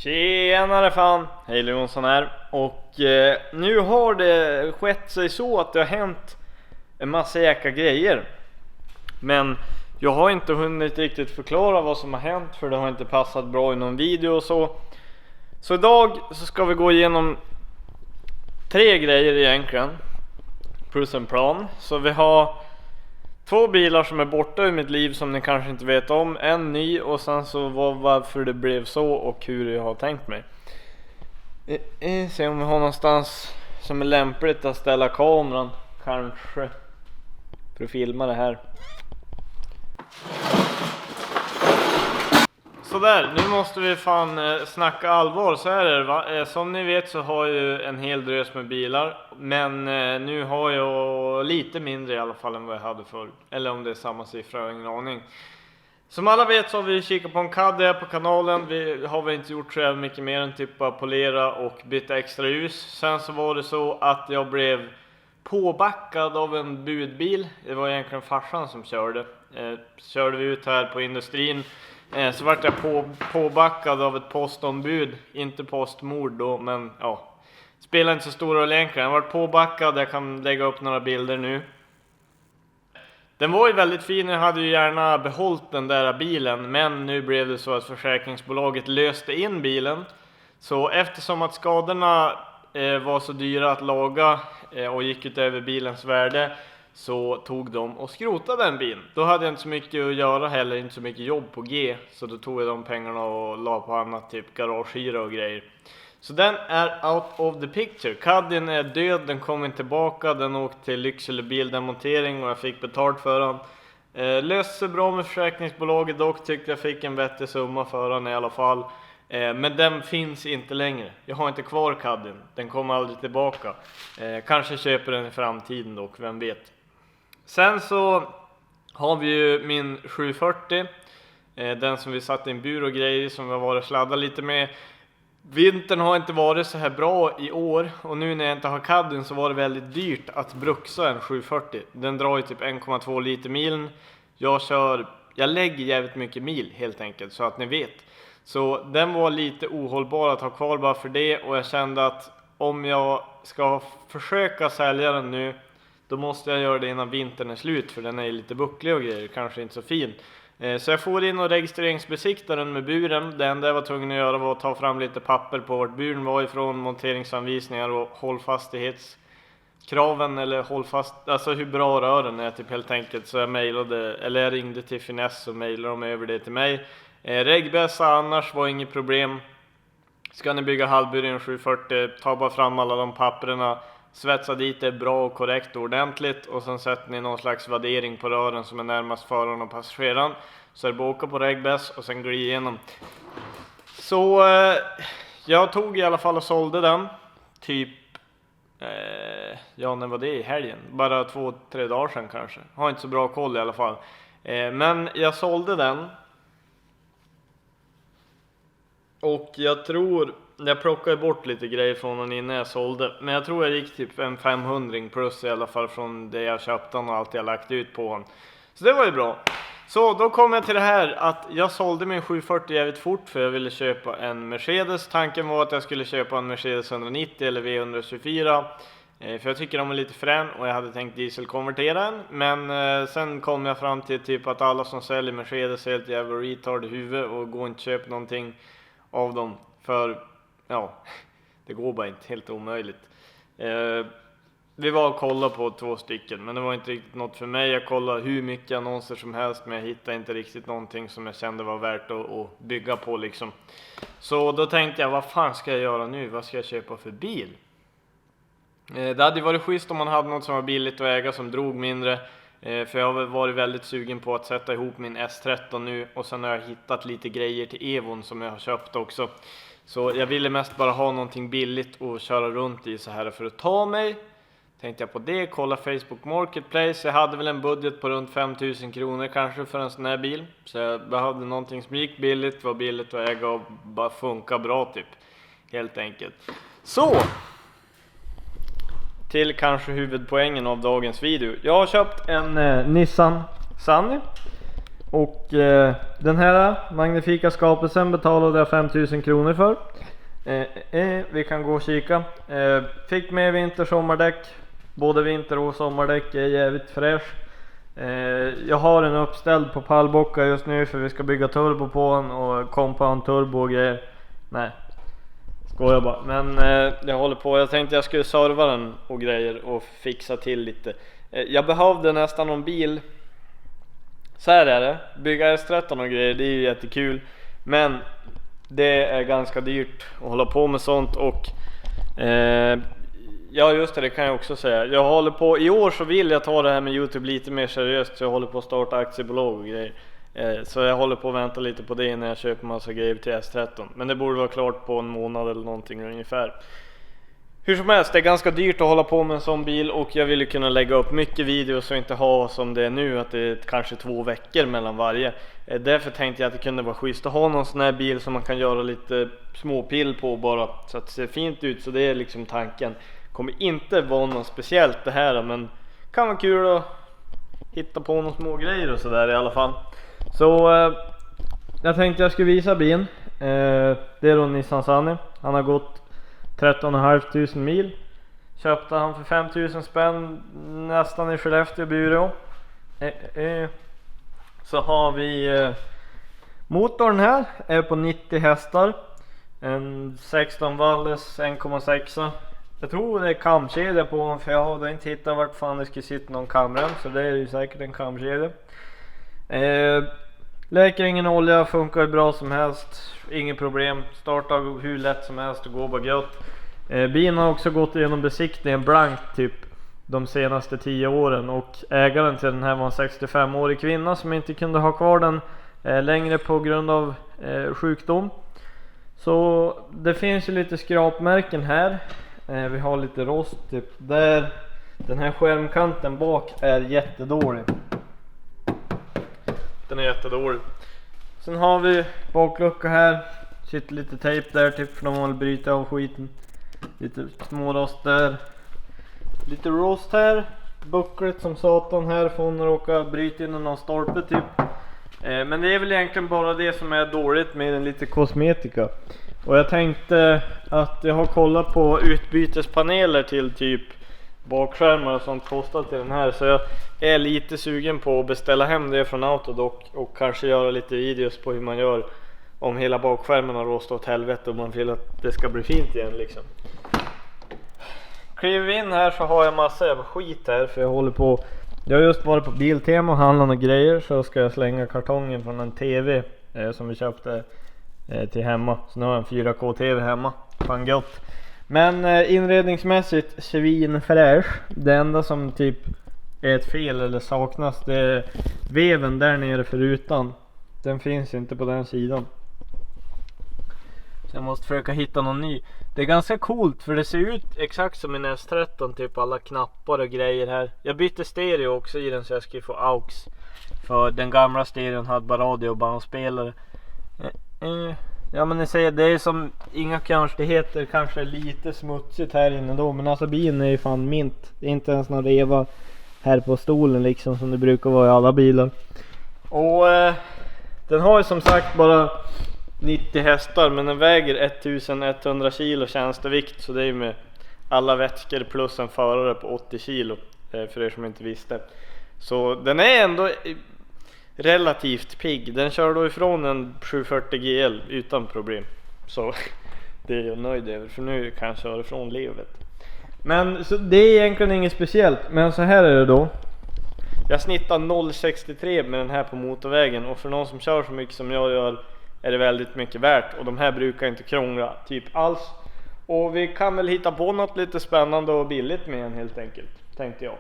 Tjenare fan, hej Jonsson här. Och nu har det skett sig så att det har hänt en massa jäkla grejer. Men jag har inte hunnit riktigt förklara vad som har hänt, för det har inte passat bra i någon video och så. Så idag så ska vi gå igenom 3 grejer egentligen, plus en plan. Så vi har 2 bilar som är borta ur mitt liv som ni kanske inte vet om. En ny och sen så varför det blev så och hur jag har tänkt mig. Se om vi har någonstans som är lämpligt att ställa kameran kanske för att filma det här. Sådär, nu måste vi fan snacka allvar, så här är det va? Som ni vet så har jag ju en hel drös med bilar. Men nu har jag lite mindre i alla fall än vad jag hade förr. Eller om det är samma siffra, jag har ingen aning. Som alla vet så har vi kikat på en Caddy på kanalen. Vi har väl inte gjort så mycket mer än typ att polera och byta extra ljus. Sen så var det så att jag blev påbackad av en budbil. Det var egentligen farsan som körde. Körde vi ut här på industrin. Så vart jag påbackad av ett postombud. Inte postmord då, men ja. Spelar inte så stor roll egentligen. Jag vart påbackad, jag kan lägga upp några bilder nu. Den var ju väldigt fin, jag hade ju gärna behållit den där bilen. Men nu blev det så att försäkringsbolaget löste in bilen. Så eftersom att skadorna var så dyra att laga och gick utöver bilens värde, så tog de och skrotade den bilen. Då hade jag inte så mycket att göra heller, inte så mycket jobb på G. Så då tog jag de pengarna och la på annat, typ garagehyra och grejer. Så den är out of the picture. Caddyn är död, den kommer inte tillbaka. Den åkte till Lycksele bildemontering och jag fick betalt för den. Löste sig bra med försäkringsbolaget, dock tyckte jag fick en bättre summa för den i alla fall. Men den finns inte längre. Jag har inte kvar Caddyn, den kommer aldrig tillbaka. Kanske köper den i framtiden dock, vem vet. Sen så har vi ju min 740. Den som vi satt i en bur och grejer som vi har varit sladda lite med. Vintern har inte varit så här bra i år. Och nu när jag inte har Caddyn så var det väldigt dyrt att bruxa en 740. Den drar ju typ 1,2 liter milen. Jag lägger jävligt mycket mil helt enkelt, så att ni vet. Så den var lite ohållbar att ha kvar bara för det. Och jag kände att om jag ska försöka sälja den nu, då måste jag göra det innan vintern är slut, för den är lite bucklig och grejer, kanske inte så fin. Så jag får in och registreringsbesikta den med buren. Det enda jag var tvungen att göra var att ta fram lite papper på vart buren var ifrån, monteringsanvisningar och hållfastighetskraven, eller hållfast, alltså hur bra rören är typ helt enkelt. Så jag ringde till Finess och mejlade dem över det till mig. Regbässa annars var inget problem. Ska ni bygga halvbur i en 740, ta bara fram alla de papperna. Svetsa dit det bra och korrekt och ordentligt. Och sen sätter ni någon slags värdering på rören som är närmast föraren och passageraren. Så är det bara åka på regbäss och sen gå igenom. Så jag tog i alla fall och sålde den. Typ, när var det i helgen? Bara 2-3 dagar sedan kanske. Har inte så bra koll i alla fall. Men jag sålde den. Och jag plockade bort lite grejer från den innan jag sålde. Men jag tror jag gick typ en 500 plus i alla fall från det jag köpte och allt jag lagt ut på den. Så det var ju bra. Så då kom jag till det här att jag sålde min 740 jävligt fort, för jag ville köpa en Mercedes. Tanken var att jag skulle köpa en Mercedes 190 eller V124. För jag tycker de är lite frän och jag hade tänkt dieselkonvertera den. Men sen kom jag fram till typ att alla som säljer Mercedes är helt jävla retard i huvudet och går inte köpa någonting av dem. För det går bara inte, helt omöjligt. Vi var och kollade på 2 stycken, men det var inte riktigt något för mig. Jag kollade hur mycket annonser som helst, men jag hittade inte riktigt någonting som jag kände var värt att bygga på liksom. Så då tänkte jag, vad fan ska jag göra nu? Vad ska jag köpa för bil? Det hade varit schysst om man hade något som var billigt att äga, som drog mindre. För jag har varit väldigt sugen på att sätta ihop min S13 nu. Och sen har jag hittat lite grejer till Evon som jag har köpt också. Så jag ville mest bara ha någonting billigt och köra runt i så här för att ta mig. Tänkte jag på det, kolla Facebook Marketplace. Jag hade väl en budget på runt 5000 kronor kanske för en sån här bil. Så jag behövde någonting som gick billigt, var billigt att äga och bara funka bra typ. Helt enkelt. Så! Till kanske huvudpoängen av dagens video. Jag har köpt en Nissan Sunny. Och den här magnifika skapelsen betalade jag 5000 kronor för. Vi kan gå och kika. Fick med vinter-sommardäck. Både vinter- och sommardäck är jävligt fräsch. Jag har den uppställd på pallbocka just nu för vi ska bygga turbo på den och compound turbo och grejer. Nej, skojar bara. Men jag håller på, jag tänkte jag skulle serva den och grejer och fixa till lite. Jag behövde nästan någon bil. Så här är det, bygga S13 och grejer, det är ju jättekul. Men det är ganska dyrt att hålla på med sånt. Och ja just det kan jag också säga. Jag håller på, i år så vill jag ta det här med YouTube lite mer seriöst. Så jag håller på att starta aktiebolag och grejer. Så jag håller på att vänta lite på det när jag köper massa grejer till S13. Men det borde vara klart på en månad eller någonting ungefär. Hur som helst, det är ganska dyrt att hålla på med en sån bil. Och jag vill ju kunna lägga upp mycket videos och inte ha som det är nu, att det är kanske 2 veckor mellan varje. Därför tänkte jag att det kunde vara schysst att ha någon sån här bil som man kan göra lite småpill på bara, så att det ser fint ut. Så det är liksom tanken. Kommer inte vara något speciellt det här, men kan vara kul att hitta på några små grejer och sådär i alla fall. Så jag tänkte jag skulle visa bilen. Det är då Nissan Sunny. Han har gått 13 500 mil. Köpte han för 5000 spänn nästan i Skellefteå byrå. Så har vi motorn här är på 90 hästar. En 16 valles 1,6. Jag tror det är kamkedja på honom, för jag har inte hittat vart fan det skulle sitta någon kamrem. Så det är ju säkert en kamkedja. Läker ingen olja, funkar bra som helst. Inget problem, startar hur lätt som helst och går bara gött. Bilen har också gått igenom besiktningen blankt typ de senaste 10 åren. Och ägaren till den här var en 65-årig kvinna som inte kunde ha kvar den längre på grund av sjukdom. Så det finns ju lite skrapmärken här. Vi har lite rost typ där. Den här skärmkanten bak är jättedålig. Den är jättedålig. Sen har vi baklucka här. Sitter lite tejp där typ för de vill bryta av skiten. Lite små rost där. Lite rost här. Bucklet som satan här. Får hon råka bryta in någon stolpe typ. Men det är väl egentligen bara det som är dåligt med den, lite kosmetika. Och jag tänkte att jag har kollat på utbytespaneler till typ bakskärmar och sånt kostar till den här. Så jag är lite sugen på att beställa hem det från Autodoc och kanske göra lite videos på hur man gör om hela bakskärmen har rostat åt helvete och man vill att det ska bli fint igen liksom. Kliver vi in här så har jag massa jävla skit här, för jag håller på. Jag har just varit på Biltema och handlat några grejer, så ska jag slänga kartongen från en TV som vi köpte till hemma. Så nu har jag en 4K TV hemma. Fan gott. Men inredningsmässigt svinfräsch. Det enda som typ är ett fel eller saknas, det är veven där nere för rutan. Den finns inte på den sidan. Så jag måste försöka hitta någon ny. Det är ganska coolt för det ser ut exakt som en S13, typ alla knappar och grejer här. Jag bytte stereo också i den så jag skulle få aux. För den gamla stereon hade bara radio och bandspelare. Ja men ni säger, det är som inga konstigheter, kanske lite smutsigt här inne då. Men alltså bilen är ju fan mint. Det är inte ens någon reva här på stolen liksom som det brukar vara i alla bilar. Och den har ju som sagt bara 90 hästar, men den väger 1100 kilo tjänstevikt. Så det är ju med alla vätskor plus en förare på 80 kilo för er som inte visste. Så den är ändå relativt pigg. Den kör då ifrån en 740 GL utan problem. Så det är jag nöjd över, för nu kan jag köra ifrån livet. Men så det är egentligen inget speciellt. Men så här är det då. Jag snittar 0,63 med den här på motorvägen. Och för någon som kör så mycket som jag gör är det väldigt mycket värt. Och de här brukar inte krångla typ alls. Och vi kan väl hitta på något lite spännande och billigt med den helt enkelt, tänkte jag.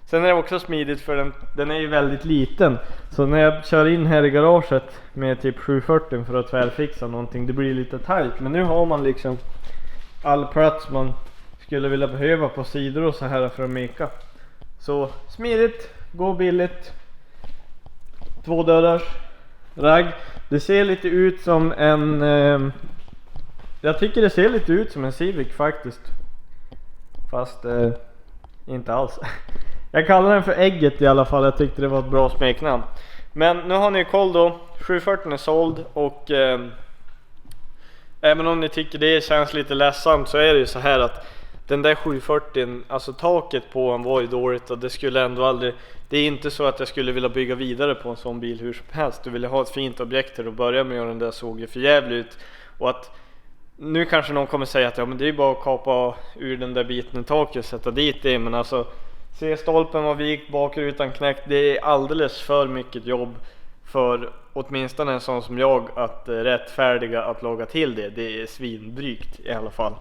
Sen är det också smidigt för den är ju väldigt liten. Så när jag kör in här i garaget med typ 740 för att tvärfixa någonting, det blir lite tajt. Men nu har man liksom all plats man skulle vilja behöva på sidor och så här för att meka. Så smidigt, gå billigt. 2 dörrars ragg. Det ser lite ut som en jag tycker det ser lite ut som en Civic faktiskt. Fast inte alls. Jag kallar den för Ägget i alla fall. Jag tyckte det var ett bra smeknamn. Men nu har ni koll då, 740 är såld och även om ni tycker det känns lite ledsamt så är det ju så här att den där 740, alltså taket på den var ju dåligt och det skulle ändå aldrig, det är inte så att jag skulle vilja bygga vidare på en sån bil hur som helst. Du vill ha ett fint objekt till att börja med och den där såg ju för jävligt ut. Och att nu kanske någon kommer säga att ja men det är bara att kapa ur den där biten i taket och sätta dit det, men alltså se stolpen var vikt, bakrutan knäckt, det är alldeles för mycket jobb för åtminstone en sån som jag att rättfärdiga att laga till det. Det är svindrygt i alla fall.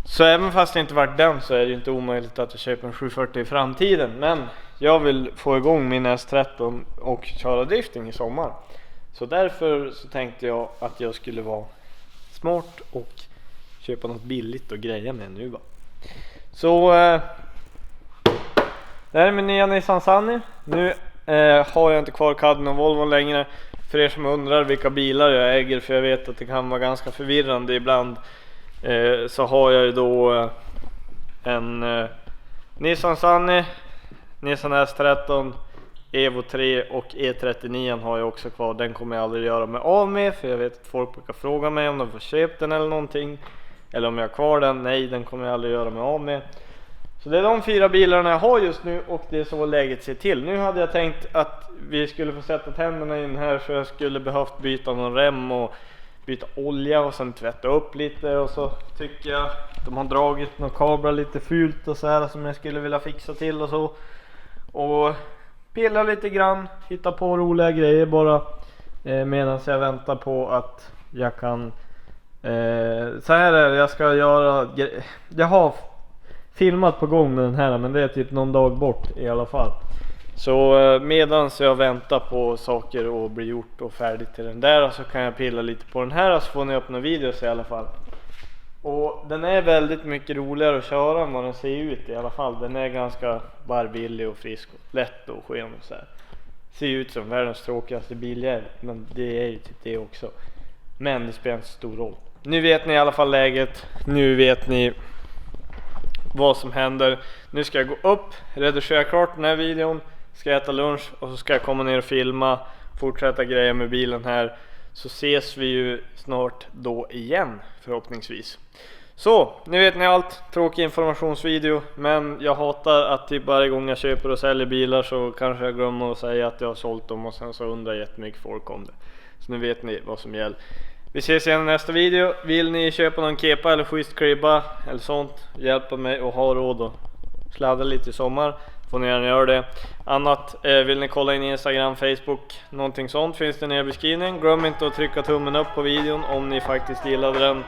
Så även fast det inte varit den så är det inte omöjligt att jag köper en 740 i framtiden. Men jag vill få igång min S13 och köra drifting i sommar. Så därför så tänkte jag att jag skulle vara smart och köpa något billigt och greja med nu va. Så det här är min nya Nissan Sunny. Nu har jag inte kvar Cadden och Volvo längre. För er som undrar vilka bilar jag äger, för jag vet att det kan vara ganska förvirrande ibland. Så har jag ju då en Nissan Sunny, Nissan S13, Evo 3 och E39 har jag också kvar. Den kommer jag aldrig göra mig av med, för jag vet att folk brukar fråga mig om de får köpt den eller någonting, eller om jag har kvar den. Nej, den kommer jag aldrig göra mig av med. Så det är de 4 bilarna jag har just nu och det är så läget ser till. Nu hade jag tänkt att vi skulle få sätta tänderna in här, så jag skulle behövt byta någon rem och byta olja och sen tvätta upp lite, och så tycker jag de har dragit några kablar lite fult och så här som jag skulle vilja fixa till och så. Och pilla lite grann, hitta på roliga grejer bara medan jag väntar på att jag kan så här är det, jag ska göra, jag har filmat på gång med den här, men det är typ någon dag bort i alla fall. Så medan jag väntar på saker att bli gjort och färdigt till den där, så kan jag pilla lite på den här, så får ni öppna videos i alla fall. Och den är väldigt mycket roligare att köra än vad den ser ut i alla fall. Den är ganska barbillig och frisk och lätt och skön och så här. Ser ut som världens tråkigaste biljävel, men det är ju typ det också. Men det spelar inte så stor roll. Nu vet ni i alla fall läget. Nu vet ni vad som händer. Nu ska jag gå upp, redigera klart den här videon, ska äta lunch och så ska jag komma ner och filma, fortsätta grejer med bilen här. Så ses vi ju snart då igen förhoppningsvis. Så, nu vet ni allt. Tråkig informationsvideo, men jag hatar att typ varje gång jag köper och säljer bilar så kanske jag glömmer att säga att jag har sålt dem och sen så undrar jättemycket folk om det. Så nu vet ni vad som gäller. Vi ses igen i nästa video. Vill ni köpa någon kepa eller schysst kribba eller sånt, hjälpa mig och ha råd och sladda lite i sommar, får ni gärna göra det. Annat, vill ni kolla in Instagram, Facebook, någonting sånt finns det nere i beskrivningen. Glöm inte att trycka tummen upp på videon om ni faktiskt gillade den.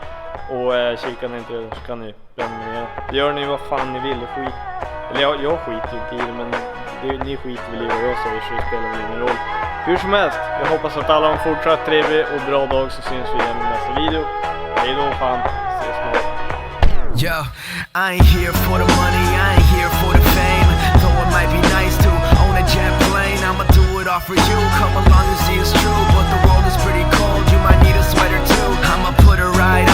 Och kika ni inte så kan ni prenumerera. Gör ni vad fan ni vill, skit. Eller jag skiter inte i det, men ni skiter väl i vad jag säger, så det spelar väl ingen roll. Hur som helst, jag hoppas att alla har en fortsatt trevlig och bra dag, så syns vi igen i nästa video. Hej då fan, ses snart. Yo, I ain't here for the money, I ain't here for the fame. Though it might be nice to own a jet plane, I'ma do it all for you. Come along and see it's true, but the world is pretty cold, you might need a sweater too. I'ma put a ride